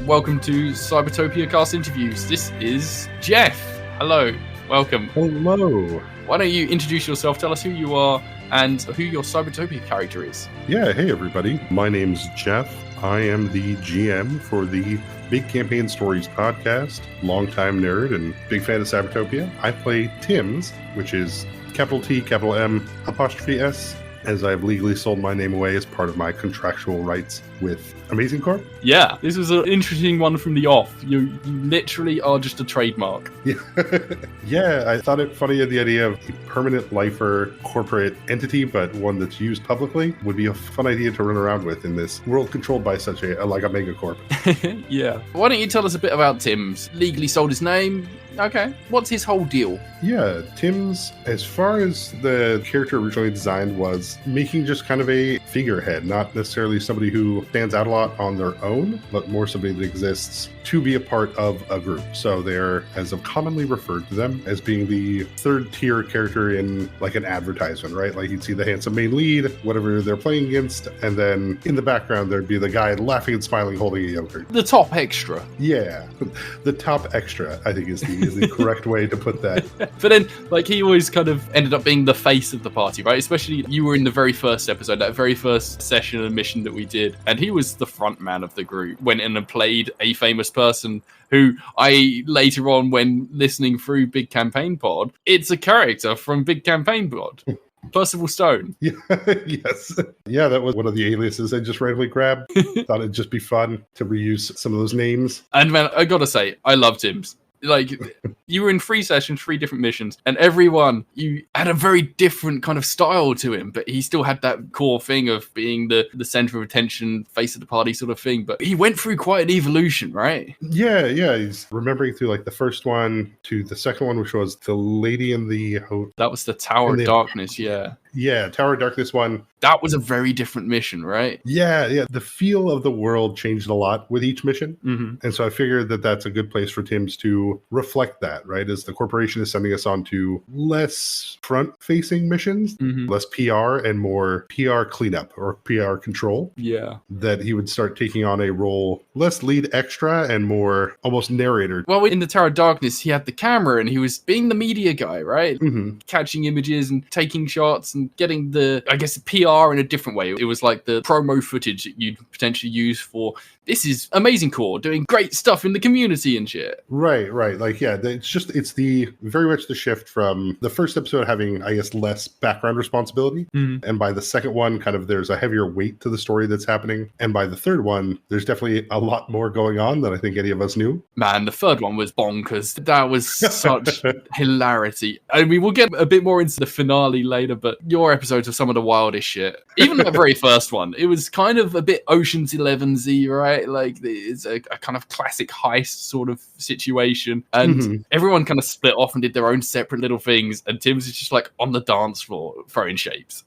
Welcome to Cybertopia Cast Interviews. This is Jeph. Hello, welcome. Hello. Why don't you introduce yourself, tell us who you are and who your Cybertopia character is. Yeah, hey everybody. My name's Jeph. I am the GM for the Big Campaign Stories podcast, longtime nerd and big fan of Cybertopia. I play Tim's, which is capital T, capital M, apostrophe S, as I've legally sold my name away as part of my contractual rights with Amazing Corp. Yeah, this was an interesting one from the off. You literally are just a trademark. Yeah, I thought it funny, the idea of a permanent lifer corporate entity, but one that's used publicly would be a fun idea to run around with in this world controlled by such a mega corp. Yeah. Why don't you tell us a bit about Tim's? Legally sold his name. Okay. What's his whole deal? Yeah, Tim's, as far as the character originally designed, was making just kind of a figurehead, not necessarily somebody who stands out a lot on their own, but more somebody that exists to be a part of a group. So they're, as I've commonly referred to them, as being the third tier character in like an advertisement, right? Like you'd see the handsome main lead, whatever they're playing against, and then in the background there'd be the guy laughing and smiling holding a yogurt. The top extra. Yeah, the top extra, I think is the correct way to put that. But then, like, he always kind of ended up being the face of the party, right? Especially you were in the very first episode, that very first session and mission that we did, and he was the front man of the group. Went in and played a famous person who I later on, when listening through Big Campaign Pod, it's a character from Big Campaign Pod. Percival Stone. Yeah, yes. Yeah, that was one of the aliases I just randomly grabbed. Thought it'd just be fun to reuse some of those names. And man, I gotta say, I loved him. Like, you were in 3 sessions, 3 different missions, and every one, you had a very different kind of style to him, but he still had that core thing of being the center of attention, face of the party sort of thing. But he went through quite an evolution, right? Yeah. He's remembering through like the first one to the second one, which was the lady in the hotel. That was the Tower of Darkness, yeah. Yeah, Tower of Darkness one. That was a very different mission, right? Yeah. The feel of the world changed a lot with each mission. Mm-hmm. And so I figured that that's a good place for Tim's to reflect that, right? As the corporation is sending us on to less front-facing missions, less PR and more PR cleanup or PR control. Yeah. That he would start taking on a role less lead extra and more almost narrator. Well, in the Tower of Darkness, he had the camera and he was being the media guy, right? Mm-hmm. Catching images and taking shots and getting the PR in a different way. It was like the promo footage that you'd potentially use for, this is Amazing Corps doing great stuff in the community and shit. Right. Like, yeah, it's the very much the shift from the first episode having, I guess, less background responsibility. Mm-hmm. And by the second one, kind of there's a heavier weight to the story that's happening. And by the third one, there's definitely a lot more going on than I think any of us knew. Man, the third one was bonkers. That was such hilarity. I mean, we'll get a bit more into the finale later, but your episodes are some of the wildest shit. Even that very first one, it was kind of a bit Ocean's 11-y, right? Like, it's a kind of classic heist sort of situation. And everyone kind of split off and did their own separate little things. And Tim's is just like on the dance floor throwing shapes.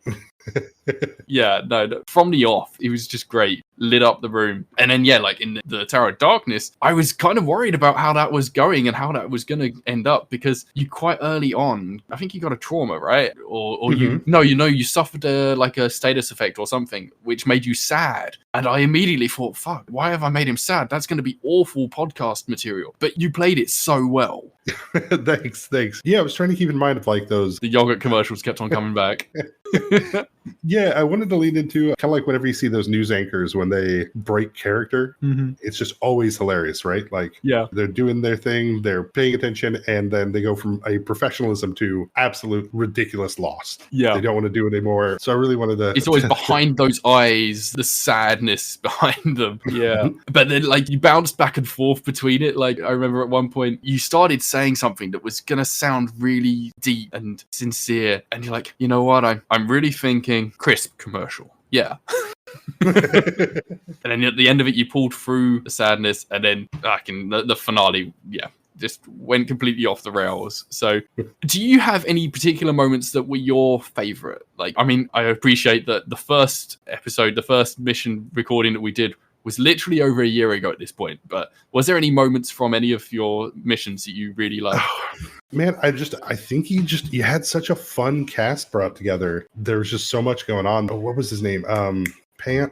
Yeah, no, from the off, he was just great. Lit up the room. And then, yeah, like in the Tower of Darkness, I was kind of worried about how that was going and how that was going to end up, because you quite early on, I think you got a trauma, right? Or you suffered a status effect or something, which made you sad. And I immediately thought, fuck, why have I made him sad? That's going to be awful podcast material. But you played it so well. Thanks. Yeah, I was trying to keep in mind of like those. The yogurt commercials kept on coming back. Yeah, I wanted to lean into kind of like whenever you see those news anchors when they break character, it's just always hilarious, right? Like, yeah, they're doing their thing, they're paying attention, and then they go from a professionalism to absolute ridiculous loss. Yeah, they don't want to do it anymore. So I really wanted to. It's always behind those eyes, the sadness behind them. Yeah, but then like you bounced back and forth between it. Like I remember at one point you started saying something that was gonna sound really deep and sincere, and you're like, you know what? I'm really thinking crisp commercial. Yeah. And then at the end of it, you pulled through the sadness, and then back in the finale, just went completely off the rails. So do you have any particular moments that were your favorite? Like, I mean, I appreciate that the first episode, the first mission recording that we did was literally over a year ago at this point, but was there any moments from any of your missions that you really liked? Man, I think you had such a fun cast brought together. There was just so much going on. Oh, what was his name? Pan?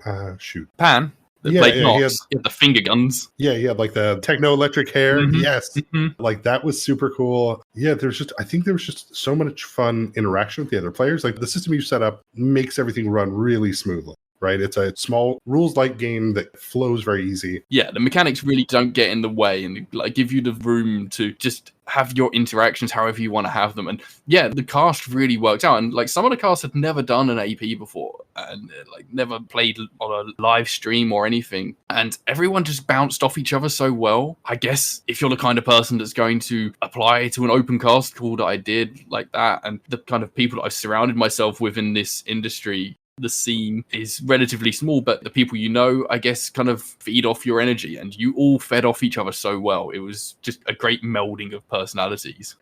Pan? that played Nox. He had the finger guns. Yeah, he had like the techno-electric hair. Mhm. Yes. Mhm. Like that was super cool. Yeah, I think there was just so much fun interaction with the other players. Like the system you set up makes everything run really smoothly. Right, it's a small rules-like game that flows very easy. Yeah, the mechanics really don't get in the way and like give you the room to just have your interactions however you want to have them. And yeah, the cast really worked out. And like some of the cast had never done an AP before and like never played on a live stream or anything. And everyone just bounced off each other so well. I guess if you're the kind of person that's going to apply to an open cast call that I did like that, and the kind of people that I've surrounded myself with in this industry, the scene is relatively small, but the people you know, I guess, kind of feed off your energy, and you all fed off each other so well. It was just a great melding of personalities.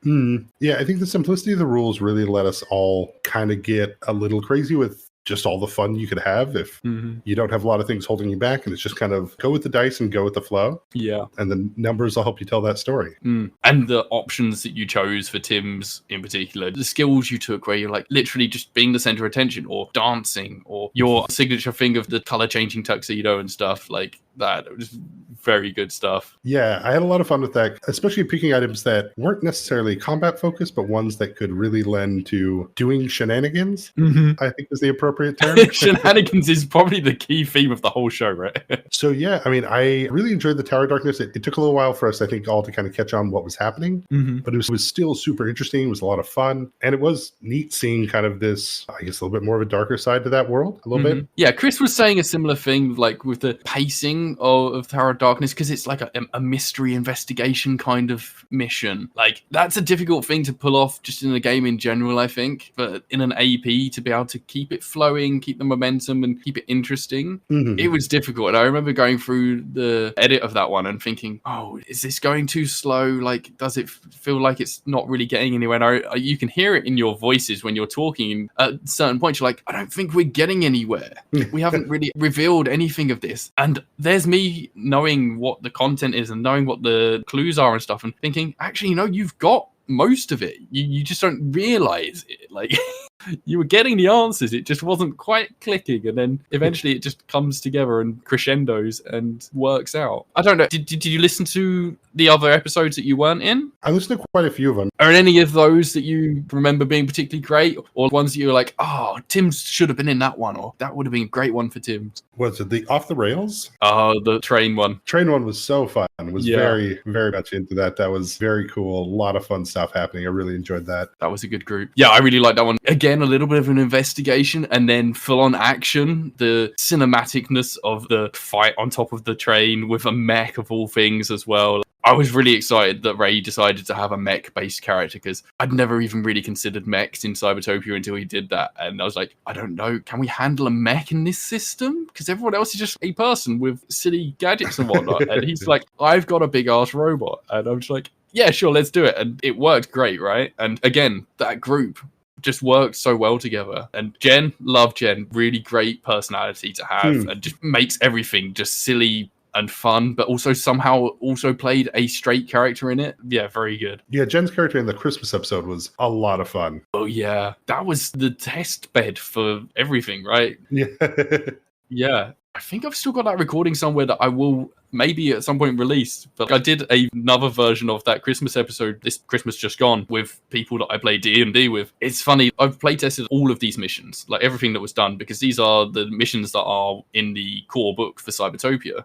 Yeah, I think the simplicity of the rules really let us all kind of get a little crazy with just all the fun you could have if you don't have a lot of things holding you back, and it's just kind of go with the dice and go with the flow. Yeah. And the numbers will help you tell that story. And the options that you chose for Tim's in particular, the skills you took where you're like literally just being the center of attention, or dancing, or your signature thing of the color changing tuxedo and stuff like that. It was very good stuff. Yeah, I had a lot of fun with that, especially picking items that weren't necessarily combat focused, but ones that could really lend to doing shenanigans, I think is the appropriate term. Shenanigans is probably the key theme of the whole show, right? So yeah, I mean, I really enjoyed the Tower of Darkness. It took a little while for us, I think, all to kind of catch on what was happening, but it was still super interesting. It was a lot of fun, and it was neat seeing kind of this, I guess, a little bit more of a darker side to that world, a little bit. Yeah, Chris was saying a similar thing, like with the pacing of Tower of Darkness, because it's like a mystery investigation kind of mission. Like, that's a difficult thing to pull off just in a game in general, I think, but in an AP, to be able to keep it flowing, keep the momentum, and keep it interesting, it was difficult. And I remember going through the edit of that one and thinking, oh, is this going too slow? Like, does it feel like it's not really getting anywhere? And you can hear it in your voices when you're talking. At certain points, you're like, I don't think we're getting anywhere. We haven't really revealed anything of this. And there's me knowing what the content is and knowing what the clues are and stuff, and thinking, actually, you've got most of it. You just don't realize it. Like, you were getting the answers, it just wasn't quite clicking, and then eventually it just comes together and crescendos and works out. I don't know, did you listen to the other episodes that you weren't in? I listened to quite a few of them. Are any of those that you remember being particularly great, or ones that you were like, oh, Tim should have been in that one, or that would have been a great one for Tim? Was it the Off the Rails? The train one. Train one was so fun. Was very, very much into that. That was very cool. A lot of fun stuff happening. I really enjoyed that. That was a good group. Yeah, I really liked that one. Again, a little bit of an investigation and then full-on action. The cinematicness of the fight on top of the train with a mech of all things as well. I was really excited that Ray decided to have a mech-based character, because I'd never even really considered mechs in Cybertopia until he did that. And I was like, I don't know, can we handle a mech in this system? Because everyone else is just a person with silly gadgets and whatnot. And he's like, I've got a big-ass robot. And I'm just like, yeah, sure, let's do it. And it worked great, right? And again, that group just worked so well together. And Jen, love Jen, really great personality to have, and just makes everything just silly and fun, but also somehow also played a straight character in it. Yeah, very good. Yeah, Jen's character in the Christmas episode was a lot of fun. Oh yeah, that was the test bed for everything, right? Yeah. Yeah. I think I've still got that recording somewhere that I will maybe at some point release. But I did another version of that Christmas episode this Christmas just gone with people that I play D&D with. It's funny, I've playtested all of these missions, like everything that was done, because these are the missions that are in the core book for Cybertopia.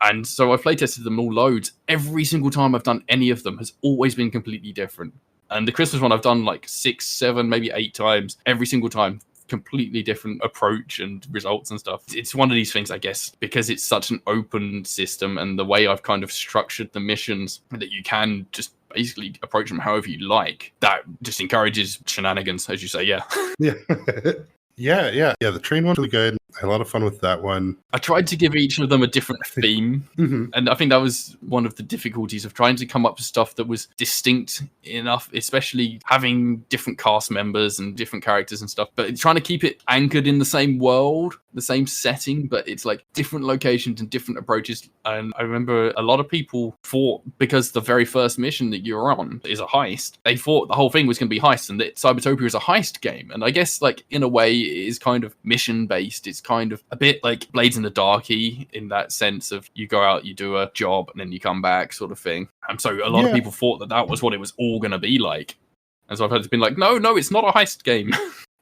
And so I've playtested them all loads. Every single time I've done any of them has always been completely different. And the Christmas one I've done like 6, 7, maybe 8 times. Every single time, completely different approach and results and stuff. It's one of these things, I guess, because it's such an open system, and the way I've kind of structured the missions, that you can just basically approach them however you like, that just encourages shenanigans, as you say. Yeah. Yeah, the train one's really good. I had a lot of fun with that one. I tried to give each of them a different theme. And I think that was one of the difficulties of trying to come up with stuff that was distinct enough, especially having different cast members and different characters and stuff, but trying to keep it anchored in the same world, the same setting, but it's like different locations and different approaches. And I remember a lot of people thought, because the very first mission that you're on is a heist, they thought the whole thing was going to be heist, and that Cybertopia is a heist game. And I guess, like, in a way, it is kind of mission based. It's kind of a bit like Blades in the Darky in that sense of you go out, you do a job, and then you come back, sort of thing. And so a lot of people thought that was what it was all going to be like. And so I've had to been like, no, it's not a heist game.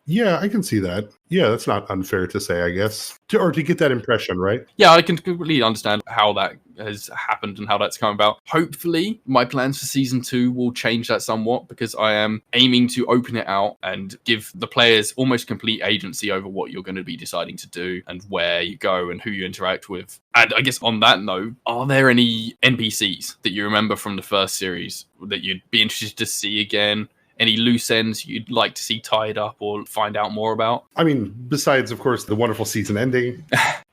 Yeah, I can see that. Yeah, that's not unfair to say, I guess. To get that impression, right? Yeah, I can completely understand how that has happened and how that's come about. Hopefully, my plans for Season 2 will change that somewhat, because I am aiming to open it out and give the players almost complete agency over what you're going to be deciding to do and where you go and who you interact with. And I guess on that note, are there any NPCs that you remember from the first series that you'd be interested to see again? Any loose ends you'd like to see tied up or find out more about? I mean, besides, of course, the wonderful season ending.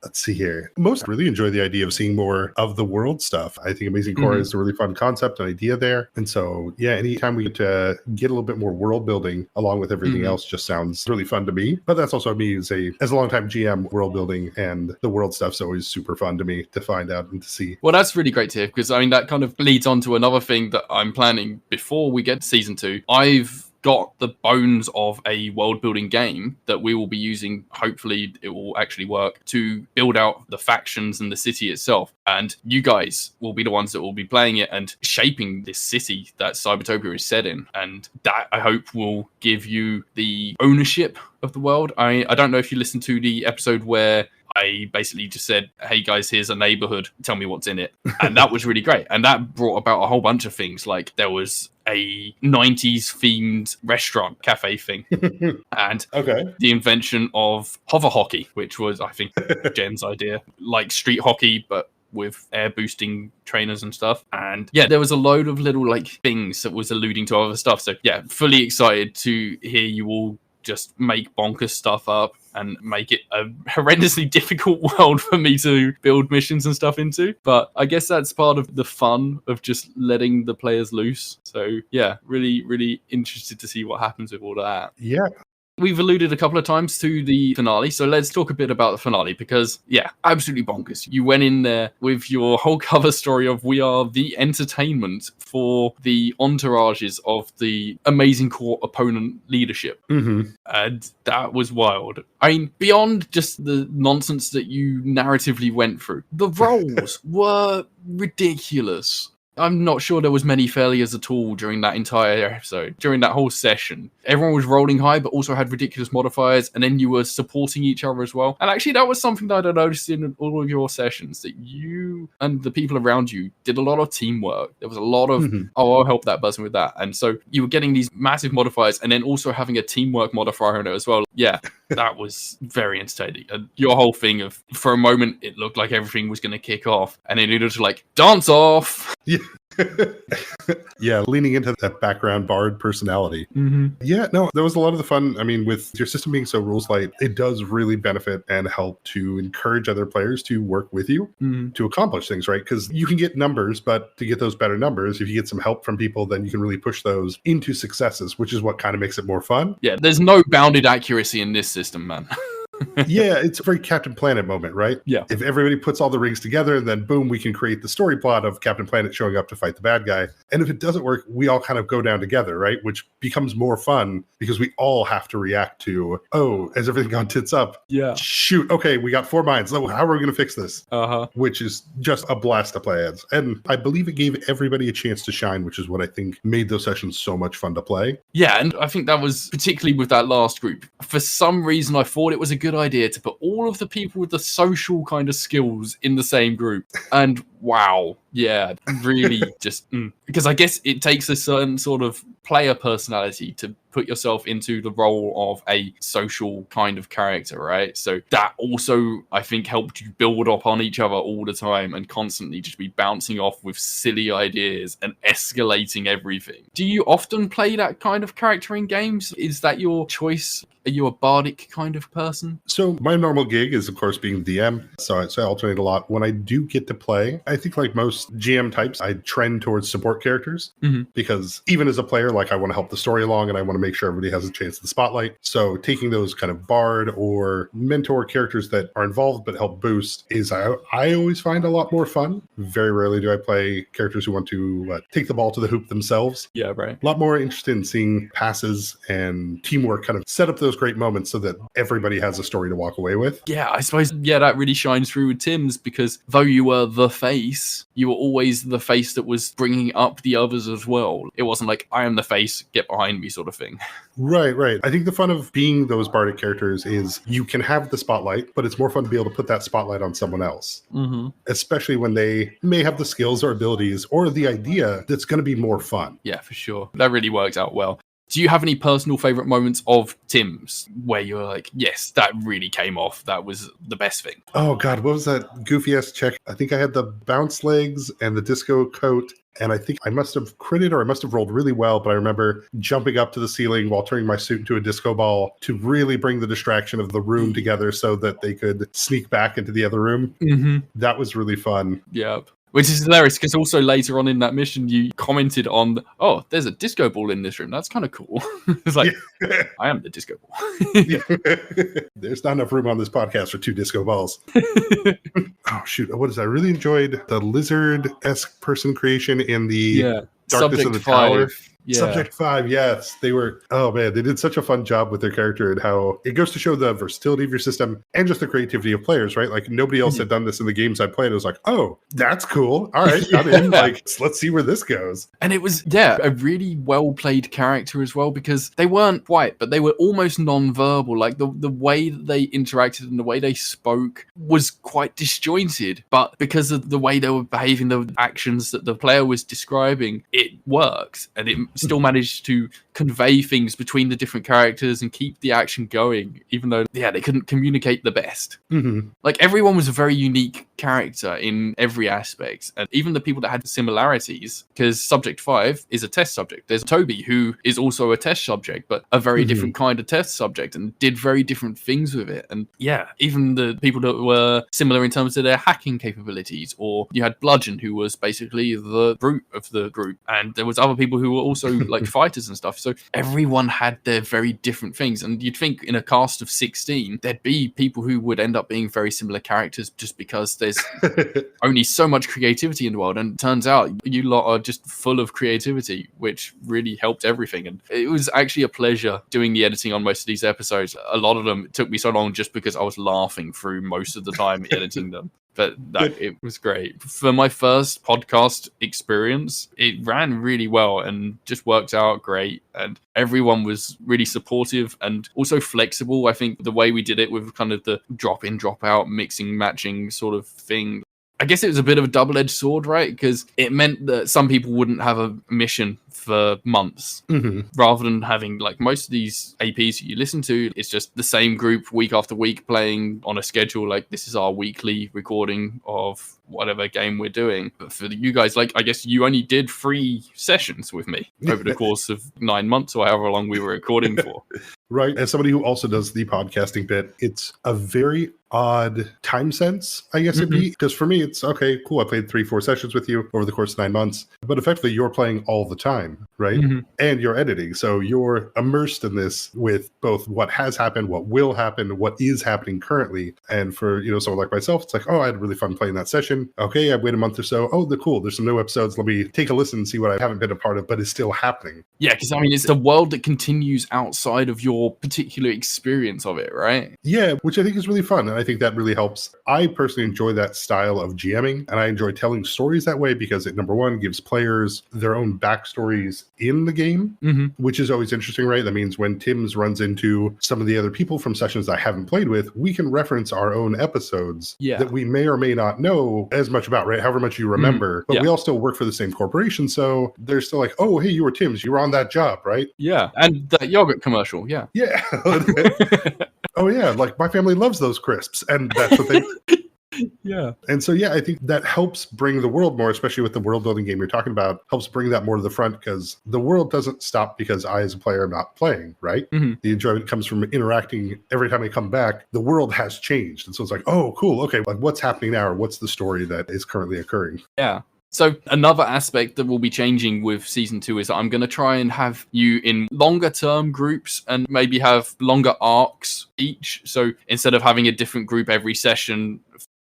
Let's see here. Most really enjoy the idea of seeing more of the world stuff. I think Amazing Core is a really fun concept and idea there. And so, yeah, anytime we get to get a little bit more world building along with everything else just sounds really fun to me. But that's also me as a longtime GM, world building and the world stuff's always super fun to me to find out and to see. Well, that's really great to hear, because I mean, that kind of leads on to another thing that I'm planning before we get to Season 2. I've got the bones of a world building game that we will be using. Hopefully it will actually work to build out the factions and the city itself. And you guys will be the ones that will be playing it and shaping this city that Cybertopia is set in. And that, I hope, will give you the ownership of the world. I don't know if you listened to the episode where I basically just said, hey guys, here's a neighborhood, tell me what's in it. And that was really great. And that brought about a whole bunch of things. Like there was a 90s themed restaurant cafe thing and the invention of hover hockey, which was, I think, Jen's idea, like street hockey, but with air boosting trainers and stuff. And yeah, there was a load of little like things that was alluding to other stuff. So yeah, fully excited to hear you all just make bonkers stuff up and make it a horrendously difficult world for me to build missions and stuff into. But I guess that's part of the fun of just letting the players loose. So yeah, really, really interested to see what happens with all of that. Yeah. We've alluded a couple of times to the finale, so let's talk a bit about the finale, because, yeah, absolutely bonkers. You went in there with your whole cover story of we are the entertainment for the entourages of the Amazing Core opponent leadership. And that was wild. I mean, beyond just the nonsense that you narratively went through, the roles were ridiculous. I'm not sure there was many failures at all during that entire episode, during that whole session. Everyone was rolling high, but also had ridiculous modifiers, and then you were supporting each other as well. And actually, that was something that I noticed in all of your sessions, that you and the people around you did a lot of teamwork. There was a lot of, I'll help that person with that. And so you were getting these massive modifiers, and then also having a teamwork modifier in it as well. Yeah, that was very entertaining. And your whole thing of, for a moment, it looked like everything was going to kick off, and then it was like, dance off! Yeah. Yeah, leaning into that background bard personality. Yeah, no, that was a lot of the fun. I mean, with your system being so rules light, it does really benefit and help to encourage other players to work with you to accomplish things, right? Because you can get numbers, but to get those better numbers, if you get some help from people, then you can really push those into successes, which is what kind of makes it more fun. Yeah, there's no bounded accuracy in this system, man. Yeah, it's a very Captain Planet moment, right? Yeah. If everybody puts all the rings together, then boom, we can create the story plot of Captain Planet showing up to fight the bad guy. And if it doesn't work, we all kind of go down together, right? Which becomes more fun because we all have to react to, oh, has everything gone tits up? Yeah. Shoot, okay, we got 4 minds. So how are we going to fix this? Which is just a blast to play as. And I believe it gave everybody a chance to shine, which is what I think made those sessions so much fun to play. Yeah, and I think that was particularly with that last group. For some reason, I thought it was a good idea to put all of the people with the social kind of skills in the same group. And wow, yeah, really just because I guess it takes a certain sort of player personality to put yourself into the role of a social kind of character, right? So that also, I think, helped you build up on each other all the time and constantly just be bouncing off with silly ideas and escalating everything. Do you often play that kind of character in games? Is that your choice? Are you a bardic kind of person? So my normal gig is, of course, being DM. So I alternate a lot. When I do get to play, I think like most GM types, I trend towards support characters because even as a player, like I want to help the story along and I want to make sure everybody has a chance at the spotlight. So taking those kind of bard or mentor characters that are involved but help boost is I always find a lot more fun. Very rarely do I play characters who want to take the ball to the hoop themselves. Yeah, right. A lot more interested in seeing passes and teamwork kind of set up those great moments so that everybody has a story to walk away with. Yeah, I suppose, that really shines through with Tim's, because though you were the face, you were always the face that was bringing up the others as well. It wasn't like, I am the face, get behind me sort of thing. Right. I think the fun of being those bardic characters is you can have the spotlight, but it's more fun to be able to put that spotlight on someone else. Mm-hmm. Especially when they may have the skills or abilities or the idea that's going to be more fun. Yeah, for sure. That really worked out well. Do you have any personal favorite moments of Tim's where you're like, yes, that really came off? That was the best thing. Oh, God, what was that goofy ass check? I think I had the bounce legs and the disco coat. And I think I must have critted or I must have rolled really well, but I remember jumping up to the ceiling while turning my suit into a disco ball to really bring the distraction of the room together so that they could sneak back into the other room. Mm-hmm. That was really fun. Yep. Which is hilarious because also later on in that mission, you commented on, oh, there's a disco ball in this room. That's kind of cool. It's like, I am the disco ball. There's not enough room on this podcast for 2 disco balls. Oh, shoot. What is that? I really enjoyed the lizard-esque person creation in the Darkness Subject of the 5. Tower. Yeah. Subject 5, yes. They were, oh man, they did such a fun job with their character and how it goes to show the versatility of your system and just the creativity of players, right? Like nobody else had done this in the games I played. It was like, oh, that's cool. All right, I'm in. Like, let's see where this goes. And it was, a really well-played character as well, because they weren't white, but they were almost non-verbal. Like the way that they interacted and the way they spoke was quite disjointed. But because of the way they were behaving, the actions that the player was describing, it worked. And it still managed to convey things between the different characters and keep the action going, even though, they couldn't communicate the best. Mm-hmm. Like, everyone was a very unique character in every aspect. And even the people that had similarities, because Subject 5 is a test subject. There's Toby, who is also a test subject, but a very different kind of test subject and did very different things with it. And even the people that were similar in terms of their hacking capabilities, or you had Bludgeon, who was basically the brute of the group. And there was other people who were also like fighters and stuff. So everyone had their very different things. And you'd think in a cast of 16, there'd be people who would end up being very similar characters just because there's only so much creativity in the world. And it turns out you lot are just full of creativity, which really helped everything. And it was actually a pleasure doing the editing on most of these episodes. A lot of them, it took me so long just because I was laughing through most of the time editing them. But it was great. For my first podcast experience, it ran really well and just worked out great. And everyone was really supportive and also flexible. I think the way we did it with kind of the drop in, drop out, mixing, matching sort of thing, I guess it was a bit of a double-edged sword, right? Because it meant that some people wouldn't have a mission for months, rather than having, like, most of these APs that you listen to, it's just the same group week after week playing on a schedule. Like, this is our weekly recording of whatever game we're doing. But for you guys, like, I guess you only did 3 sessions with me over the course of 9 months or however long we were recording for. Right. As somebody who also does the podcasting bit, it's a very odd time sense, I guess it'd be. Because for me, it's okay, cool. I played 3-4 sessions with you over the course of 9 months. But effectively, you're playing all the time, right? And you're editing. So you're immersed in this with both what has happened, what will happen, what is happening currently. And for, someone like myself, it's like, oh, I had really fun playing that session. Okay, I wait a month or so. Oh, they're cool. There's some new episodes. Let me take a listen and see what I haven't been a part of, but is still happening. Yeah, because I mean, it's the world that continues outside of your particular experience of it, right? Yeah, which I think is really fun. And I think that really helps. I personally enjoy that style of GMing, and I enjoy telling stories that way because it, number one, gives players their own backstories in the game, which is always interesting, right? That means when Tim's runs into some of the other people from sessions I haven't played with, we can reference our own episodes that we may or may not know as much about, right? However much you remember, but we all still work for the same corporation. So they're still like, oh, hey, you were Tim's, you were on that job, right? Yeah. And that yogurt commercial. Yeah. Yeah. Oh yeah, like my family loves those crisps, and that's what they And so I think that helps bring the world more, especially with the world building game you're talking about, helps bring that more to the front, because the world doesn't stop because I as a player am not playing, right? The enjoyment comes from interacting. Every time I come back, the world has changed, and so it's like, oh cool, okay, like what's happening now, or what's the story that is currently occurring? So another aspect that will be changing with season 2 is I'm going to try and have you in longer term groups and maybe have longer arcs each. So instead of having a different group every session,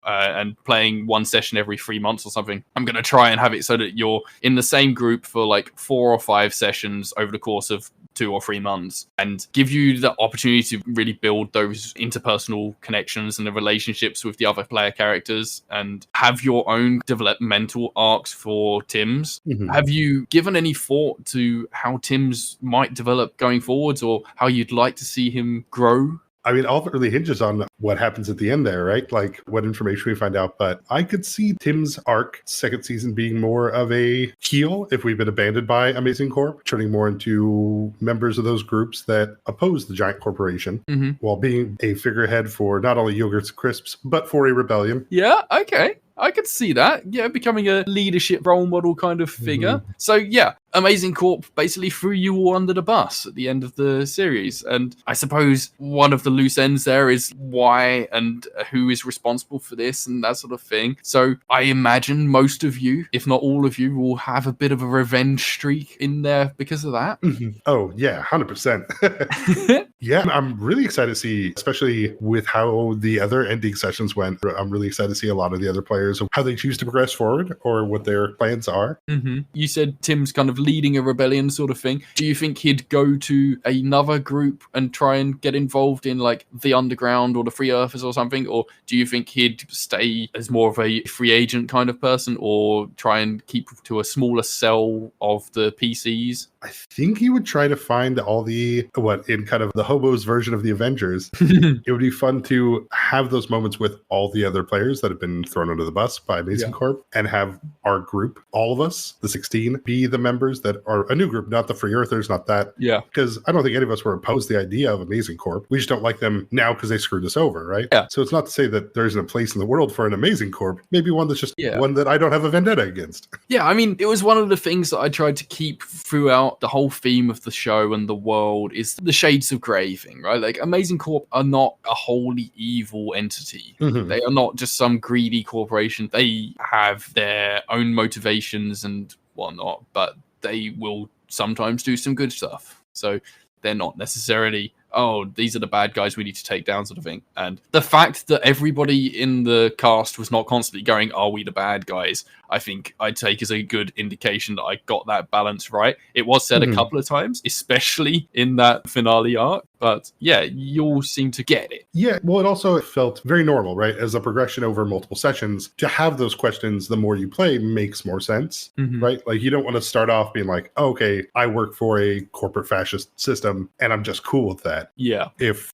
and playing one session every 3 months or something, I'm going to try and have it so that you're in the same group for like 4 or 5 sessions over the course of 2 or 3 months, and give you the opportunity to really build those interpersonal connections and the relationships with the other player characters, and have your own developmental arcs for Tim's. Have you given any thought to how Tim's might develop going forwards, or how you'd like to see him grow? I mean, all of it really hinges on what happens at the end there, right? Like what information we find out. But I could see Tim's arc second season being more of a heel if we've been abandoned by Amazing Corp, turning more into members of those groups that oppose the giant corporation, while being a figurehead for not only Yogurts and Crisps, but for a rebellion. Yeah, okay. I could see that. Yeah, becoming a leadership role model kind of figure. So yeah, Amazing Corp basically threw you all under the bus at the end of the series. And I suppose one of the loose ends there is why and who is responsible for this and that sort of thing. So I imagine most of you, if not all of you, will have a bit of a revenge streak in there because of that. Oh, yeah, 100%. Yeah, I'm really excited to see, especially with how the other ending sessions went. I'm really excited to see a lot of the other players, how they choose to progress forward or what their plans are. You said Tim's kind of leading a rebellion sort of thing. Do you think he'd go to another group and try and get involved in like the Underground or the Free Earthers or something? Or do you think he'd stay as more of a free agent kind of person, or try and keep to a smaller cell of the PCs? I think he would try to find all the, in kind of the hobos version of the Avengers. It would be fun to have those moments with all the other players that have been thrown under the bus by Amazing Corp, and have our group, all of us, the 16, be the members that are a new group, not the Free Earthers, not that. Yeah. Because I don't think any of us were opposed to the idea of Amazing Corp. We just don't like them now because they screwed us over, right? Yeah. So it's not to say that there isn't a place in the world for an Amazing Corp. Maybe one that's just one that I don't have a vendetta against. Yeah, I mean, it was one of the things that I tried to keep throughout the whole theme of the show and the world is the shades of grey thing, right? Like, Amazing Corp are not a wholly evil entity. They are not just some greedy corporation. They have their own motivations and whatnot, but they will sometimes do some good stuff. So they're not necessarily, oh, these are the bad guys we need to take down sort of thing. And the fact that everybody in the cast was not constantly going, are we the bad guys? I think I'd take as a good indication that I got that balance right. It was said a couple of times, especially in that finale arc. But yeah, you all seem to get it. Yeah, well, it also felt very normal, right? As a progression over multiple sessions, to have those questions the more you play makes more sense, right? Like, you don't want to start off being like, oh, okay, I work for a corporate fascist system and I'm just cool with that. Yeah. If,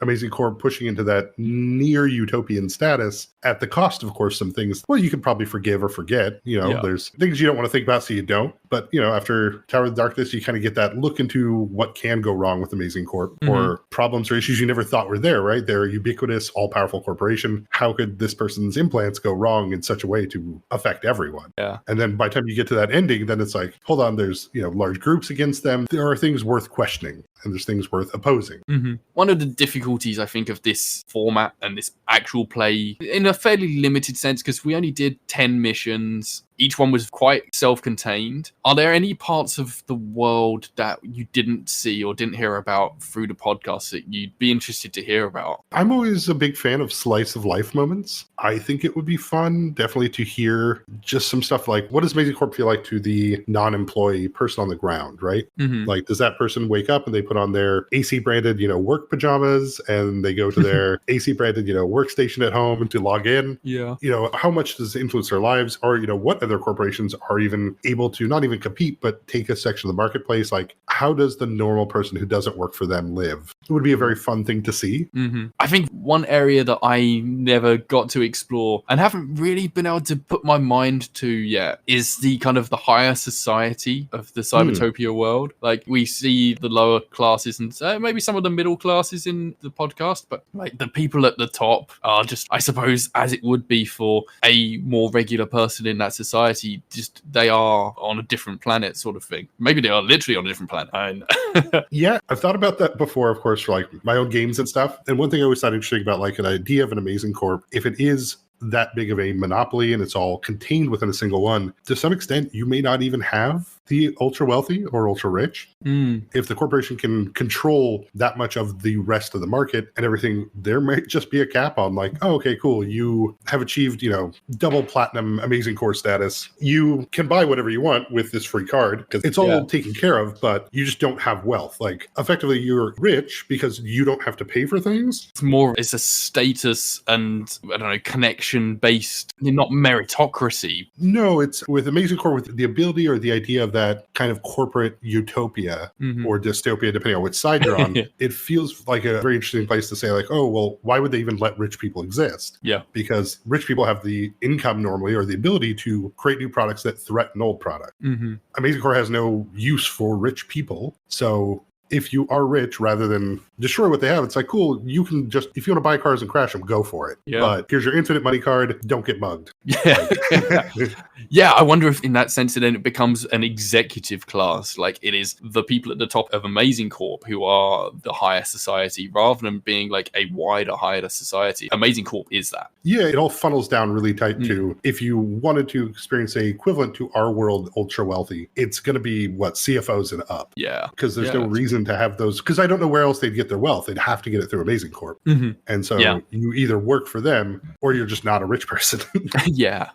Amazing Corp pushing into that near utopian status at the cost, of course, some things, well, you can probably forgive or forget. There's things you don't want to think about, so you don't. But, after Tower of the Darkness, you kind of get that look into what can go wrong with Amazing Corp, or problems or issues you never thought were there, right? They're a ubiquitous, all-powerful corporation. How could this person's implants go wrong in such a way to affect everyone? Yeah. And then by the time you get to that ending, then it's like, hold on, there's, large groups against them. There are things worth questioning, and there's things worth opposing. One of the difficulties, I think, of this format and this actual play, in a fairly limited sense, because we only did 10 missions, each one was quite self-contained. Are there any parts of the world that you didn't see or didn't hear about through the podcast that you'd be interested to hear about? I'm always a big fan of slice of life moments. I think it would be fun, definitely, to hear just some stuff like, what does Amazing Corp feel like to the non-employee person on the ground, right? Like, does that person wake up and they put on their AC branded, work pajamas, and they go to their AC branded, workstation at home to log in? Yeah. How much does it influence their lives? Or, what other corporations are even able to not even compete, but take a section of the marketplace? Like, how does the normal person who doesn't work for them live? It would be a very fun thing to see. I think one area that I never got to explore and haven't really been able to put my mind to yet is the kind of the higher society of the Cybertopia world. Like, we see the lower classes and maybe some of the middle classes in the podcast, but like the people at the top are just, I suppose, as it would be for a more regular person in that society, just they are on a different planet sort of thing. Maybe they are literally on a different planet. Yeah, I've thought about that before, of course, for like my own games and stuff. And one thing I always thought interesting about like an idea of an Amazing Corp, if it is that big of a monopoly and it's all contained within a single one, to some extent, you may not even have the ultra wealthy or ultra rich. If the corporation can control that much of the rest of the market and everything, there might just be a cap on like, oh, okay, cool. You have achieved, double platinum amazing core status. You can buy whatever you want with this free card because it's all taken care of, but you just don't have wealth. Like effectively you're rich because you don't have to pay for things. It's a status and I don't know, connection based, not meritocracy. No, it's with amazing core with the ability or the idea of that kind of corporate utopia or dystopia, depending on which side you're on. It feels like a very interesting place to say like, oh, well, why would they even let rich people exist? Yeah. Because rich people have the income normally or the ability to create new products that threaten old products. Amazing Core has no use for rich people. So if you are rich, rather than destroy what they have, it's like, cool, you can just, if you want to buy cars and crash them, go for it. Yeah. But here's your infinite money card. Don't get mugged. Yeah. Yeah, I wonder if in that sense then it becomes an executive class. Like it is the people at the top of Amazing Corp who are the higher society rather than being like a wider, higher society. Amazing Corp is that. Yeah, it all funnels down really tight to, if you wanted to experience a equivalent to our world ultra wealthy, it's going to be what, CFOs and up. Yeah. Because there's no reason to have those, because I don't know where else they'd get their wealth. They'd have to get it through Amazing Corp. And so you either work for them or you're just not a rich person. Yeah.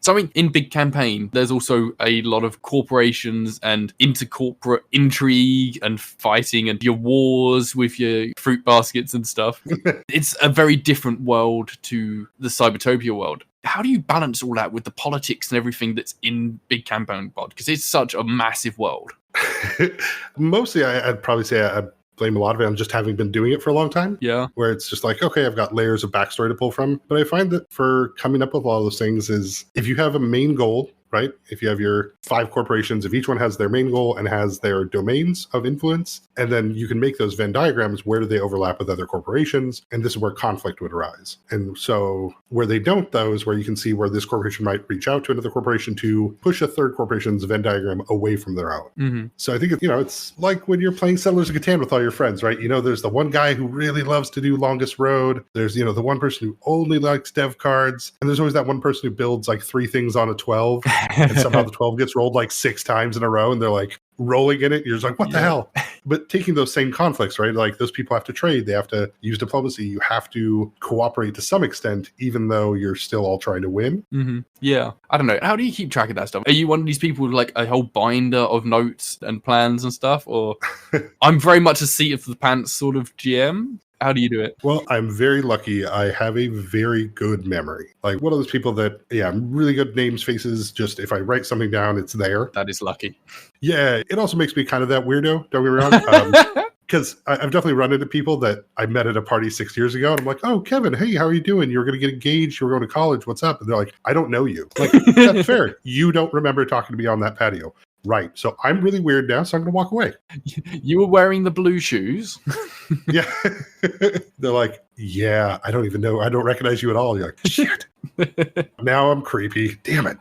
So, I mean, in Big Campaign, there's also a lot of corporations and intercorporate intrigue and fighting and your wars with your fruit baskets and stuff. It's a very different world to the Cybertopia world. How do you balance all that with the politics and everything that's in Big Campaign Pod? Because it's such a massive world. Mostly, I'd probably say I'd blame a lot of it on just having been doing it for a long time. Yeah. Where it's just like, okay, I've got layers of backstory to pull from. But I find that for coming up with all those things is if you have a main goal, right? If you have your 5 corporations, if each one has their main goal and has their domains of influence, and then you can make those Venn diagrams, where do they overlap with other corporations? And this is where conflict would arise. And so where they don't, though, is where you can see where this corporation might reach out to another corporation to push a third corporation's Venn diagram away from their own. So I think, it's like when you're playing Settlers of Catan with all your friends, right? There's the one guy who really loves to do longest road. There's, the one person who only likes dev cards. And there's always that one person who builds like 3 things on a 12. And somehow the 12 gets rolled like 6 times in a row and they're like rolling in it. You're just like, what the hell? But taking those same conflicts, right? Like those people have to trade. They have to use diplomacy. You have to cooperate to some extent, even though you're still all trying to win. Yeah. I don't know. How do you keep track of that stuff? Are you one of these people with like a whole binder of notes and plans and stuff? Or I'm very much a seat of the pants sort of GM. How do you do it? Well, I'm very lucky. I have a very good memory. Like one of those people that, I'm really good names, faces. Just if I write something down, it's there. That is lucky. Yeah. It also makes me kind of that weirdo. Don't get me wrong. Because I've definitely run into people that I met at a party 6 years ago. And I'm like, oh, Kevin, hey, how are you doing? You were going to get engaged. You were going to college. What's up? And they're like, I don't know you. Like, that's fair. You don't remember talking to me on that patio. Right. So I'm really weird now, so I'm going to walk away. You were wearing the blue shoes? Yeah. They're like, yeah, I don't even know. I don't recognize you at all. You're like, shit. Now I'm creepy. Damn it.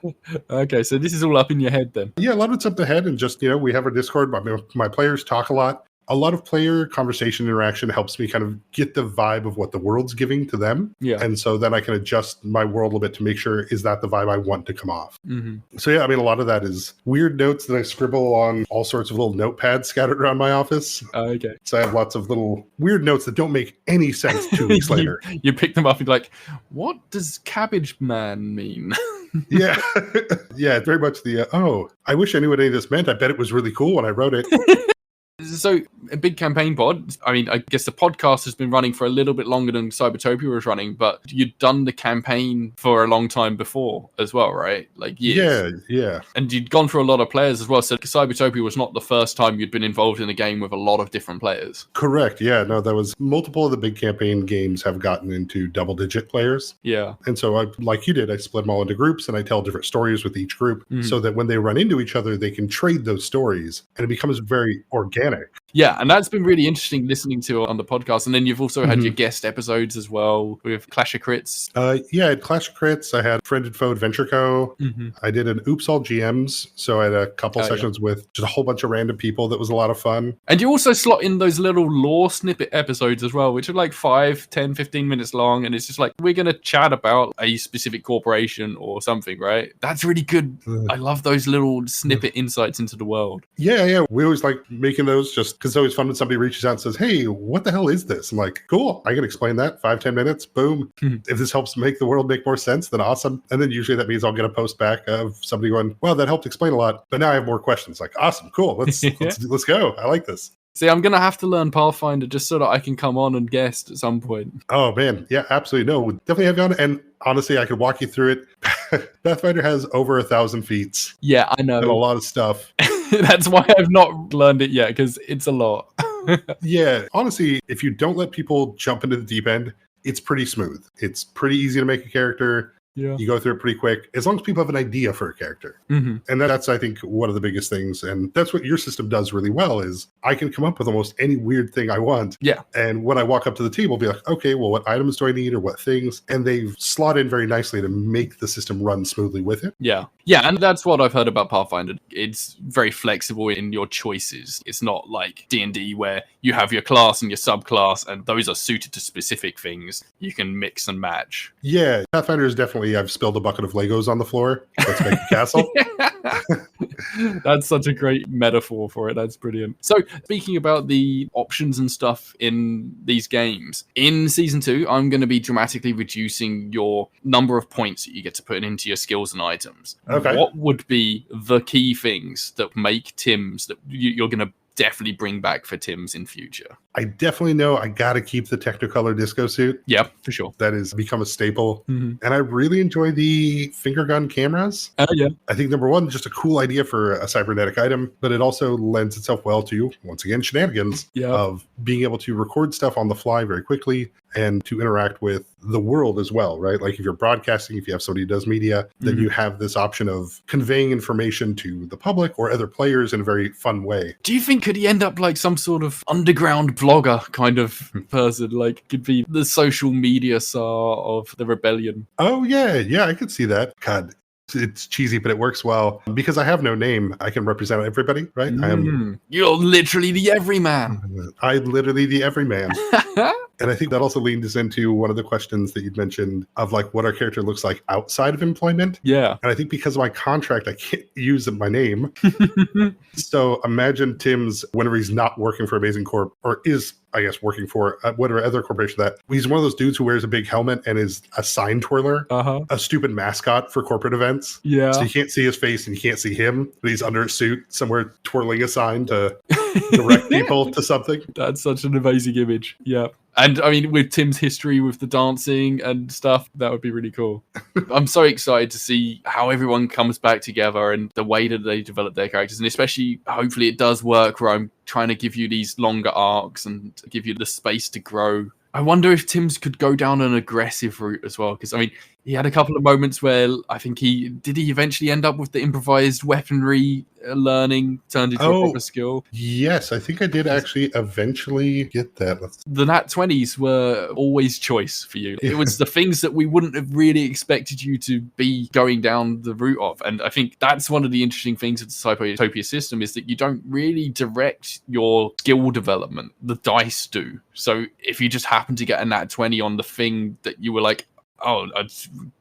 Okay, so this is all up in your head then? Yeah, a lot of it's up the head. And just, we have our Discord. My players talk a lot. A lot of player conversation interaction helps me kind of get the vibe of what the world's giving to them. Yeah. And so then I can adjust my world a little bit to make sure, is that the vibe I want to come off? So yeah, a lot of that is weird notes that I scribble on all sorts of little notepads scattered around my office. Okay. So I have lots of little weird notes that don't make any sense 2 weeks later. You pick them up and be like, what does Cabbage Man mean? Yeah. Yeah, very much I wish I knew what any of this meant. I bet it was really cool when I wrote it. So, a Big Campaign Pod, I guess the podcast has been running for a little bit longer than Cybertopia was running, but you'd done the campaign for a long time before as well, right? Like years. Yeah. And you'd gone through a lot of players as well, so Cybertopia was not the first time you'd been involved in a game with a lot of different players. Correct, yeah. No, that was multiple of the Big Campaign games have gotten into double-digit players. Yeah. And so, like you did, I split them all into groups, and I tell different stories with each group so that when they run into each other, they can trade those stories, and it becomes very organic. Yeah, and that's been really interesting listening to on the podcast. And then you've also had your guest episodes as well with Clash of Crits. Yeah, I had Clash of Crits. I had Friend and Foe Adventure Co. I did an Oops All GMs. So I had a couple sessions with just a whole bunch of random people. That was a lot of fun. And you also slot in those little lore snippet episodes as well, which are like 5, 10, 15 minutes long. And it's just like, we're going to chat about a specific corporation or something, right? That's really good. I love those little snippet insights into the world. Yeah. We always like making those just because it's always fun when somebody reaches out and says, hey, what the hell is this? I'm like, cool, I can explain that. 5-10 minutes, boom. If this helps make the world make more sense, then awesome. And then usually that means I'll get a post back of somebody going, well, that helped explain a lot, but now I have more questions. Like, awesome, cool, let's go. I like this. See, I'm going to have to learn Pathfinder just so that I can come on and guest at some point. Oh, man. Yeah, absolutely. No, we'll definitely have you on. And honestly, I could walk you through it. Pathfinder has over 1,000 feats. Yeah, I know. And a lot of stuff. That's why I've not learned it yet, because it's a lot. Yeah, honestly, if you don't let people jump into the deep end, it's pretty smooth. It's pretty easy to make a character. Yeah. You go through it pretty quick, as long as people have an idea for a character. And that's, I think, one of the biggest things. And that's what your system does really well is I can come up with almost any weird thing I want. Yeah. And when I walk up to the table, be like, okay, well, what items do I need or what things? And they've slot in very nicely to make the system run smoothly with it. Yeah. Yeah, and that's what I've heard about Pathfinder. It's very flexible in your choices. It's not like D&D where you have your class and your subclass, and those are suited to specific things. You can mix and match. Yeah, Pathfinder is definitely, I've spilled a bucket of Legos on the floor. Let's make a castle. That's such a great metaphor for it. That's brilliant. So speaking about the options and stuff in these games, in season 2, I'm going to be dramatically reducing your number of points that you get to put into your skills and items. Okay. What would be the key things that make Tim's that you're going to definitely bring back for Tim's in future? I definitely know I got to keep the Technicolor disco suit. Yeah, for sure. That has become a staple. And I really enjoy the finger gun cameras. Yeah. I think number one, just a cool idea for a cybernetic item, but it also lends itself well to, once again, shenanigans of being able to record stuff on the fly very quickly and to interact with the world as well, right? Like if you're broadcasting, if you have somebody who does media, then you have this option of conveying information to the public or other players in a very fun way. Do you think could he end up like some sort of underground blogger kind of person? Like could be the social media czar of the rebellion? Oh, yeah, I could see that. God, it's cheesy, but it works well. Because I have no name, I can represent everybody, right? You're literally the everyman. I'm literally the everyman. And I think that also leads into one of the questions that you'd mentioned of like what our character looks like outside of employment. Yeah. And I think because of my contract, I can't use my name. So imagine Tim's, whenever he's not working for Amazing Corp, or is, I guess, working for whatever other corporation that, he's one of those dudes who wears a big helmet and is a sign twirler, a stupid mascot for corporate events. Yeah. So you can't see his face and you can't see him, but he's under a suit somewhere twirling a sign to direct people to something. That's such an amazing image. Yeah. And I mean, with Tim's history with the dancing and stuff, that would be really cool. I'm so excited to see how everyone comes back together and the way that they develop their characters. And especially, hopefully it does work where I'm trying to give you these longer arcs and give you the space to grow. I wonder if Tim's could go down an aggressive route as well. Because, I mean, he had a couple of moments where I think he eventually end up with the improvised weaponry learning turned into a proper skill? Yes, I think I did actually eventually get that. The Nat 20s were always choice for you. It was the things that we wouldn't have really expected you to be going down the route of. And I think that's one of the interesting things of the Cybertopia system is that you don't really direct your skill development. The dice do. So if you just happen to get a Nat 20 on the thing that you were like, oh, I'd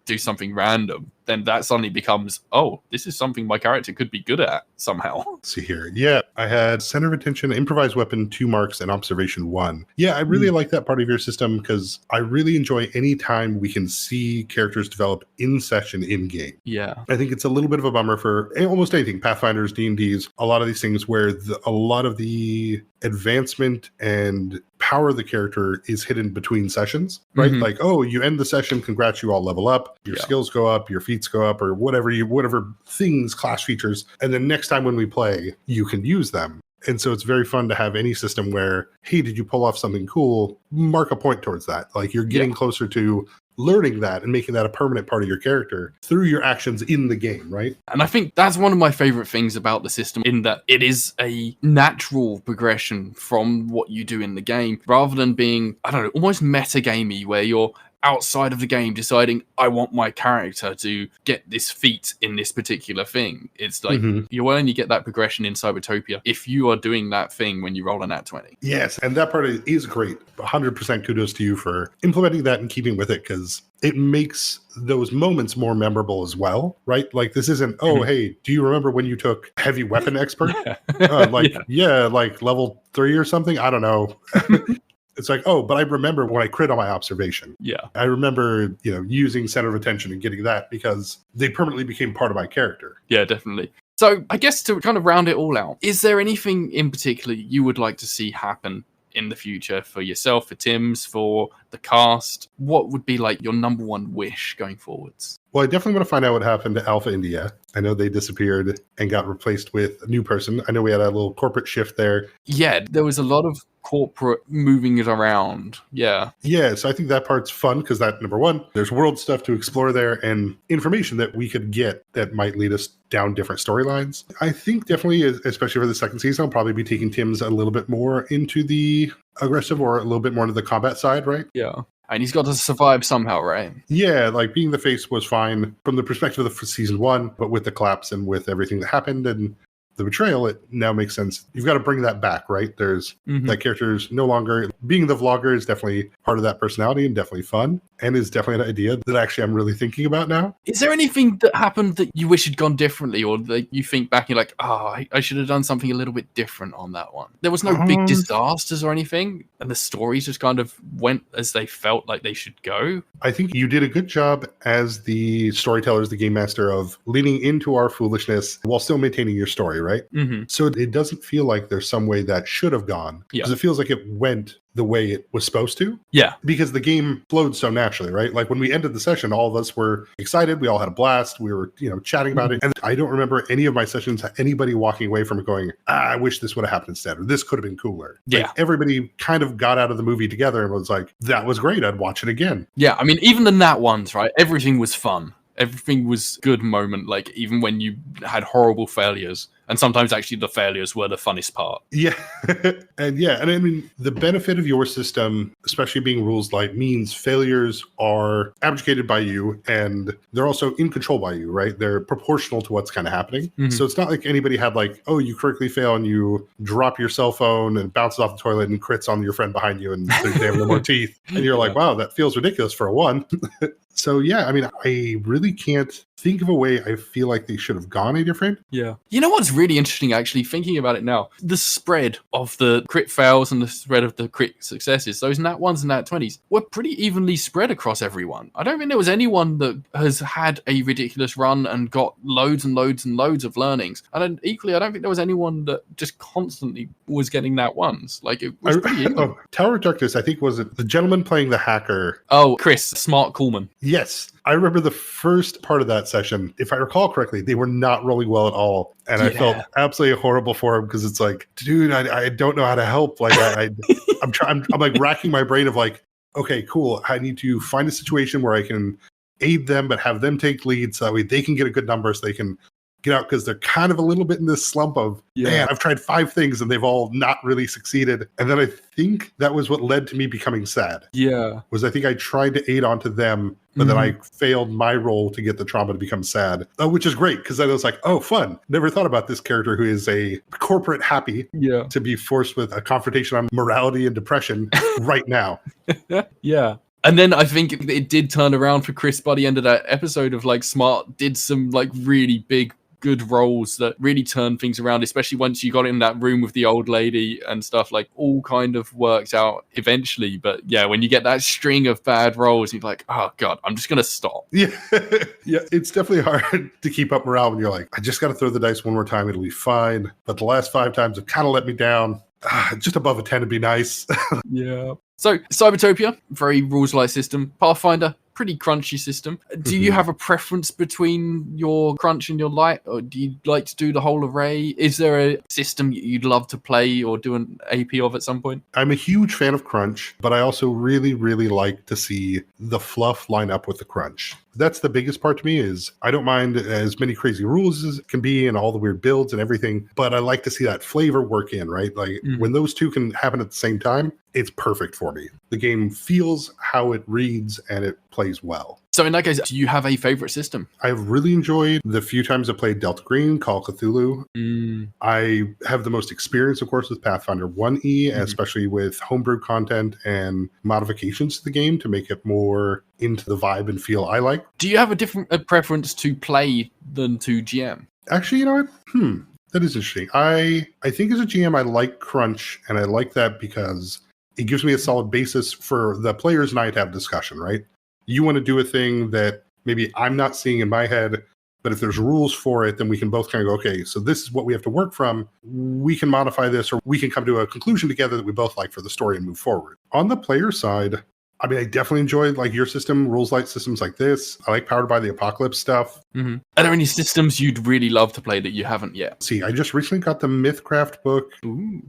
do something random, then that suddenly becomes, oh, this is something my character could be good at somehow. Let's see here. Yeah, I had center of attention, improvised weapon, 2 marks, and observation 1. Yeah, I really like that part of your system because I really enjoy any time we can see characters develop in session, in game. Yeah. I think it's a little bit of a bummer for almost anything, Pathfinders, D&Ds, a lot of these things where a lot of the advancement and power of the character is hidden between sessions, right? Mm-hmm. Like, oh, you end the session, congrats, you all level up, your skills go up, your feats go up, or whatever things, class features, and then next time when we play, you can use them. And so it's very fun to have any system where, hey, did you pull off something cool? Mark a point towards that. Like you're getting closer to learning that and making that a permanent part of your character through your actions in the game, right? And I think that's one of my favorite things about the system, in that it is a natural progression from what you do in the game, rather than being, I don't know, almost metagamey, where you're outside of the game deciding, I want my character to get this feat in this particular thing. It's like you only get that progression in Cybertopia if you are doing that thing when you roll a nat 20. Yes, and that part is great. 100% kudos to you for implementing that and keeping with it, because it makes those moments more memorable as well, right? Like, this isn't, hey, do you remember when you took heavy weapon expert? Like level 3 or something? I don't know. It's like, but I remember when I crit on my observation. Yeah. I remember, using center of attention and getting that, because they permanently became part of my character. Yeah, definitely. So I guess to kind of round it all out, is there anything in particular you would like to see happen in the future for yourself, for Tim's, for the cast? What would be like your number one wish going forwards? Well, I definitely want to find out what happened to Alpha India. I know they disappeared and got replaced with a new person. I know we had a little corporate shift there. Yeah, there was a lot of corporate moving it around. Yeah, so I think that part's fun, because that, number one, there's world stuff to explore there and information that we could get that might lead us down different storylines. I think definitely, especially for the second season, I'll probably be taking Tim's a little bit more into the aggressive, or a little bit more into the combat side, right? Yeah. And he's got to survive somehow, right? Yeah, like being the face was fine from the perspective of season 1, but with the collapse and with everything that happened and the betrayal, it now makes sense. You've got to bring that back, right? There's that character's no longer being the vlogger is definitely part of that personality and definitely fun, and is definitely an idea that actually I'm really thinking about now. Is there anything that happened that you wish had gone differently, or that you think back and you're like, I should have done something a little bit different on that one? There was no big disasters or anything, and the stories just kind of went as they felt like they should go. I think you did a good job as the storytellers, the game master, of leaning into our foolishness while still maintaining your story, right? So it doesn't feel like there's some way that should have gone, because it feels like it went the way it was supposed to. Yeah. Because the game flowed so naturally, right? Like when we ended the session, all of us were excited. We all had a blast. We were, chatting about it. And I don't remember any of my sessions, anybody walking away from it going, I wish this would have happened instead, or this could have been cooler. Yeah. Like everybody kind of got out of the movie together and was like, that was great. I'd watch it again. Yeah. I mean, even the nat ones, right? Everything was fun. Everything was good moment, like even when you had horrible failures. And sometimes actually the failures were the funnest part. Yeah. And I mean, the benefit of your system, especially being rules light, means failures are abdicated by you, and they're also in control by you, right? They're proportional to what's kind of happening. So it's not like anybody had like, you critically fail and you drop your cell phone and it bounces off the toilet and crits on your friend behind you and they have no more teeth. And you're like, wow, that feels ridiculous for a one. So yeah, I mean, I really can't think of a way I feel like they should have gone a different. Yeah. You know what's really interesting, actually, thinking about it now? The spread of the crit fails and the spread of the crit successes, those nat 1s and nat 20s, were pretty evenly spread across everyone. I don't think there was anyone that has had a ridiculous run and got loads and loads and loads of learnings. And equally, I don't think there was anyone that just constantly was getting nat 1s. Like, it was pretty even. Tower of Darkness, I think, was it the gentleman playing the hacker? Oh, Chris, Smart Coolman. Yes. I remember the first part of that session, if I recall correctly, they were not rolling well at all. And I felt absolutely horrible for him, because it's like, dude, I don't know how to help. Like, I'm like racking my brain of like, okay, cool. I need to find a situation where I can aid them, but have them take lead so that way they can get a good number so they can get out, because they're kind of a little bit in this slump of, man, I've tried 5 things and they've all not really succeeded. And then I think that was what led to me becoming sad. Yeah. Was I think I tried to aid onto them, but then I failed my role to get the trauma to become sad, which is great, because I was like, oh, fun. Never thought about this character who is a corporate happy to be forced with a confrontation on morality and depression right now. Yeah. And then I think it did turn around for Chris by the end of that episode of like Smart did some like really big good roles that really turned things around, especially once you got in that room with the old lady and stuff, like all kind of worked out eventually. But yeah, when you get that string of bad roles, you're like, oh God, I'm just going to stop. Yeah. Yeah. It's definitely hard to keep up morale when you're like, I just got to throw the dice one more time. It'll be fine. But the last 5 times have kind of let me down. Just above a 10 would be nice. Yeah. So Cybertopia, very rules light system. Pathfinder, pretty crunchy system. Do you have a preference between your crunch and your light, or do you like to do the whole array? Is there a system you'd love to play or do an AP of at some point? I'm a huge fan of crunch, but I also really, really like to see the fluff line up with the crunch. That's the biggest part to me. Is I don't mind as many crazy rules as it can be and all the weird builds and everything, but I like to see that flavor work in, right? Like when those two can happen at the same time, it's perfect for me. The game feels how it reads and it plays well. So in that case, do you have a favorite system? I've really enjoyed the few times I played Delta Green, Call of Cthulhu. I have the most experience, of course, with Pathfinder 1E, especially with homebrew content and modifications to the game to make it more into the vibe and feel I like. Do you have a different preference to play than to GM? Actually, you know what? That is interesting. I think as a GM, I like crunch, and I like that because it gives me a solid basis for the players and I to have discussion, right? You want to do a thing that maybe I'm not seeing in my head, but if there's rules for it, then we can both kind of go, okay, so this is what we have to work from. We can modify this, or we can come to a conclusion together that we both like for the story and move forward. On the player side, I mean, I definitely enjoyed like your system, rules light systems like this. I like Powered by the Apocalypse stuff. Are there any systems you'd really love to play that you haven't yet? See, I just recently got the Mythcraft book,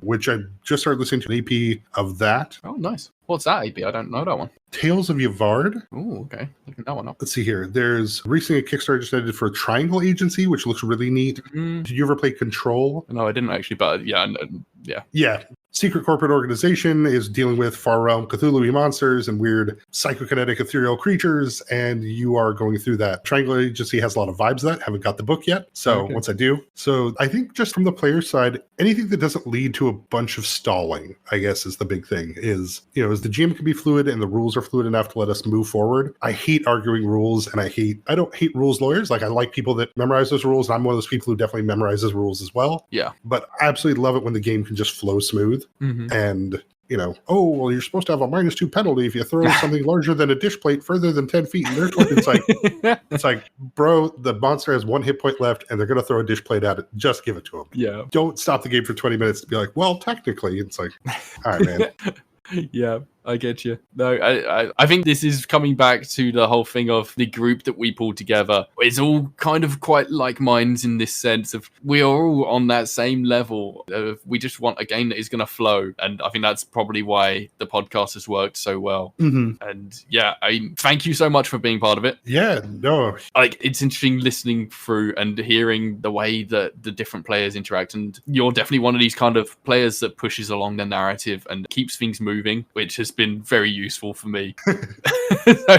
which I just started listening to an AP of that. Oh, nice. What's that AP? I don't know that one. Tales of Yavard. Oh, okay. Looking that one up. Let's see here. There's recently a Kickstarter just ended for Triangle Agency, which looks really neat. Did you ever play Control? No, I didn't actually, but yeah. Yeah. Secret corporate organization is dealing with far realm Cthulhu monsters and weird psychokinetic ethereal creatures, and you are going through that. Triangle Agency has a lot of vibes of that. Haven't got the book yet, so once I do. So I think just from the player side, anything that doesn't lead to a bunch of stalling, I guess, is the big thing. Is, you know, as the GM can be fluid and the rules are fluid enough to let us move forward. I hate arguing rules, and I don't hate rules lawyers. Like, I like people that memorize those rules, and I'm one of those people who definitely memorizes rules as well. Yeah. But I absolutely love it when the game can just flow smooth. And, you know, oh, well, you're supposed to have a -2 penalty if you throw something larger than a dish plate further than 10 feet in their court. It's like, bro, the monster has 1 hit point left and they're going to throw a dish plate at it. Just give it to them. Yeah. Don't stop the game for 20 minutes to be like, well, technically. It's like, all right, man. Yeah, I get you. No, I think this is coming back to the whole thing of the group that we pulled together. It's all kind of quite like minds in this sense of we are all on that same level. We just want a game that is going to flow. And I think that's probably why the podcast has worked so well. And yeah, thank you so much for being part of it. Yeah, no. Like, it's interesting listening through and hearing the way that the different players interact. And you're definitely one of these kind of players that pushes along the narrative and keeps things moving, which has been very useful for me. So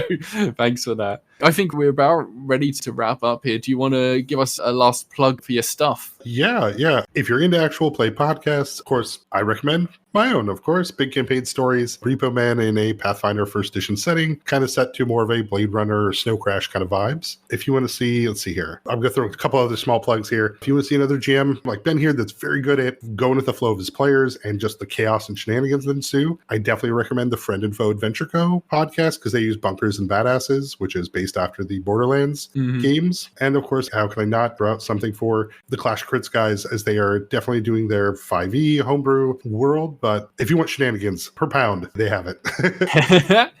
thanks for that. I think we're about ready to wrap up here. Do you want to give us a last plug for your stuff? Yeah. If you're into actual play podcasts, of course, I recommend my own, of course, Big Campaign Stories, Repo Man in a Pathfinder first edition setting, kind of set to more of a Blade Runner or Snow Crash kind of vibes. If you want to see, let's see here. I'm going to throw a couple other small plugs here. If you want to see another GM like Ben here that's very good at going with the flow of his players and just the chaos and shenanigans that ensue, I definitely recommend the Friend and Foe Adventure Co. podcast because they use Bunkers and Badasses, which is based after the Borderlands games. And of course, how can I not throw out something for the Clash Crits guys, as they are definitely doing their 5e homebrew world. But if you want shenanigans per pound, they have it.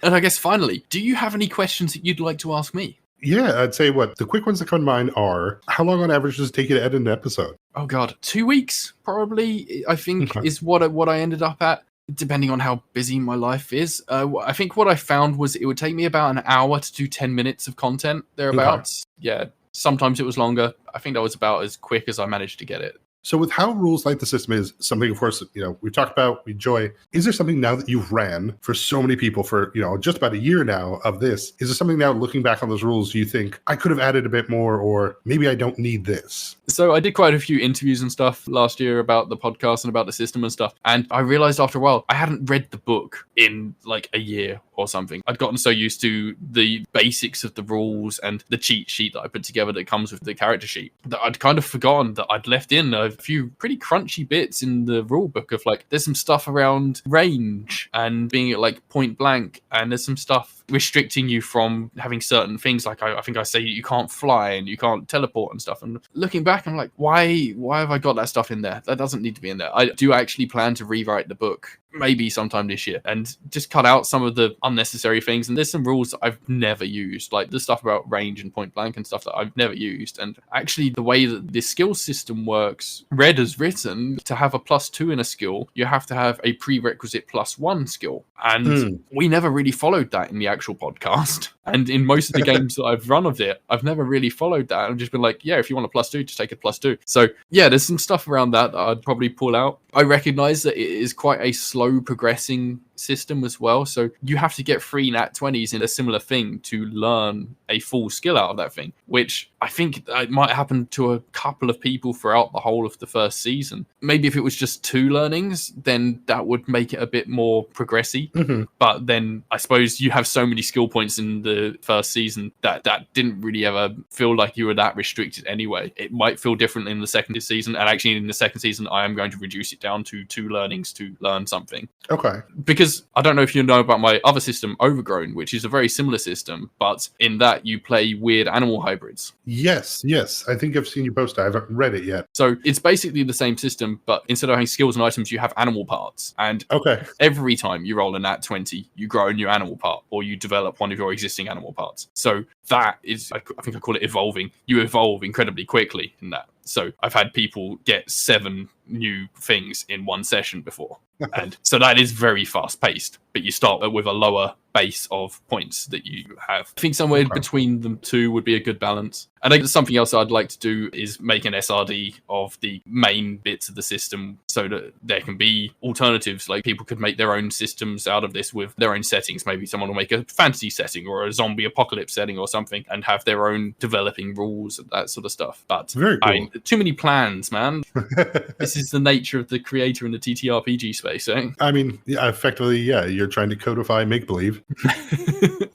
And I guess finally, do you have any questions that you'd like to ask me? Yeah, I'd say the quick ones that come to mind are, how long on average does it take you to edit an episode? Oh God, 2 weeks probably, I think is what I ended up at, depending on how busy my life is. I think what I found was it would take me about an hour to do 10 minutes of content thereabouts. Yeah, sometimes it was longer. I think that was about as quick as I managed to get it. So with how rules like the system is, something, of course, you know, we talked about, we enjoy. Is there something now that you've ran for so many people for, you know, just about a year now of this? Is there something now looking back on those rules you think I could have added a bit more, or maybe I don't need this? So I did quite a few interviews and stuff last year about the podcast and about the system and stuff. And I realized after a while, I hadn't read the book in like a year or something. I'd gotten so used to the basics of the rules and the cheat sheet that I put together that comes with the character sheet that I'd kind of forgotten that I'd left in a few pretty crunchy bits in the rule book of like, there's some stuff around range and being at like point blank, and there's some stuff restricting you from having certain things. Like I think I say you can't fly and you can't teleport and stuff. And looking back, I'm like, why have I got that stuff in there? That doesn't need to be in there. I do actually plan to rewrite the book maybe sometime this year and just cut out some of the unnecessary things. And there's some rules that I've never used, like the stuff about range and point blank and stuff that I've never used. And actually the way that this skill system works, Red has written, to have a +2 in a skill, you have to have a prerequisite +1 skill. And we never really followed that in the actual podcast. And in most of the games that I've run of it, I've never really followed that. I've just been like, yeah, if you want a +2, just take a +2. So yeah, there's some stuff around that I'd probably pull out. I recognize that it is quite a slow progressing system as well. So you have to get 3 nat 20s in a similar thing to learn a full skill out of that thing, which I think it might happen to a couple of people throughout the whole of the first season. Maybe if it was just 2 learnings, then that would make it a bit more progressy. But then I suppose you have so many skill points in the first season that didn't really ever feel like you were that restricted anyway. It might feel different in the second season, and actually in the second season I am going to reduce it down to 2 learnings to learn something. Okay. Because I don't know if you know about my other system, Overgrown, which is a very similar system, but in that you play weird animal hybrids. Yes. I think I've seen you post it. I haven't read it yet. So it's basically the same system, but instead of having skills and items, you have animal parts. And every time you roll a nat 20, you grow a new animal part, or you develop one of your existing animal parts. So that is, I think I call it evolving. You evolve incredibly quickly in that. So I've had people get 7 new things in one session before. And so that is very fast paced, but you start with a lower base of points that you have. I think somewhere between them two would be a good balance. I think something else I'd like to do is make an SRD of the main bits of the system so that there can be alternatives. Like people could make their own systems out of this with their own settings. Maybe someone will make a fantasy setting or a zombie apocalypse setting or something and have their own developing rules and that sort of stuff. But very cool. Too many plans, man. This is the nature of the creator in the TTRPG space, eh? I mean, effectively, you're trying to codify make-believe.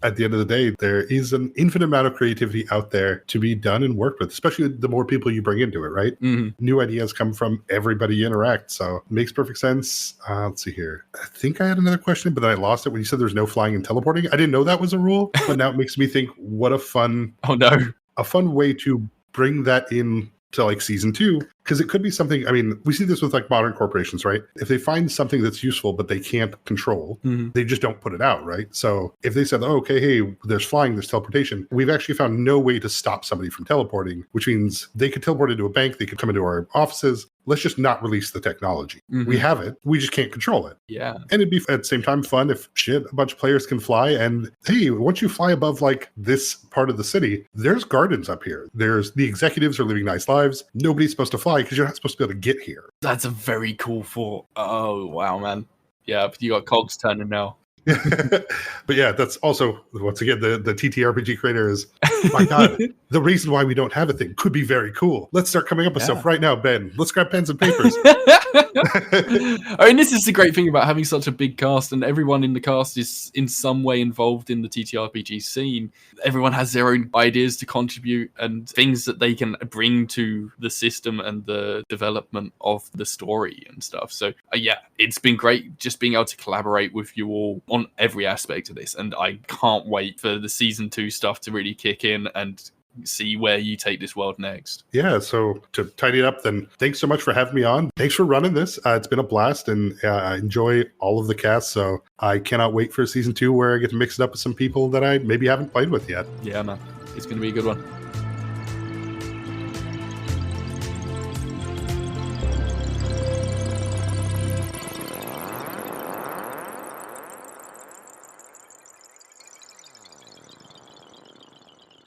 At the end of the day, there is an infinite amount of creativity out there to be done and worked with, especially the more people you bring into it, right? New ideas come from everybody you interact, so it makes perfect sense. Let's see here. I think I had another question, but then I lost it when you said there's no flying and teleporting. I didn't know that was a rule, but now it makes me think, what a fun... a fun way to bring that in to like season 2, because it could be something. I mean, we see this with like modern corporations, right? If they find something that's useful but they can't control, they just don't put it out, right? So if they said, hey, there's flying, there's teleportation, we've actually found no way to stop somebody from teleporting, which means they could teleport into a bank, they could come into our offices. Let's just not release the technology. We have it. We just can't control it. Yeah. And it'd be at the same time fun if a bunch of players can fly. And hey, once you fly above like this part of the city, there's gardens up here. There's the executives are living nice lives. Nobody's supposed to fly because you're not supposed to be able to get here. That's a very cool thought. Oh, wow, man. Yeah, you got cogs turning now. But yeah, that's also, once again, the TTRPG creator is, my God, the reason why we don't have a thing could be very cool. Let's start coming up with stuff right now, Ben. Let's grab pens and papers. I mean, this is the great thing about having such a big cast, and everyone in the cast is in some way involved in the TTRPG scene. Everyone has their own ideas to contribute and things that they can bring to the system and the development of the story and stuff. So yeah, it's been great just being able to collaborate with you all on every aspect of this, and I can't wait for the season 2 stuff to really kick in and see where you take this world next. Yeah, so to tidy it up, then thanks so much for having me on. Thanks for running this. It's been a blast, and I enjoy all of the cast, so I cannot wait for season 2 where I get to mix it up with some people that I maybe haven't played with yet. Yeah, man. It's going to be a good one.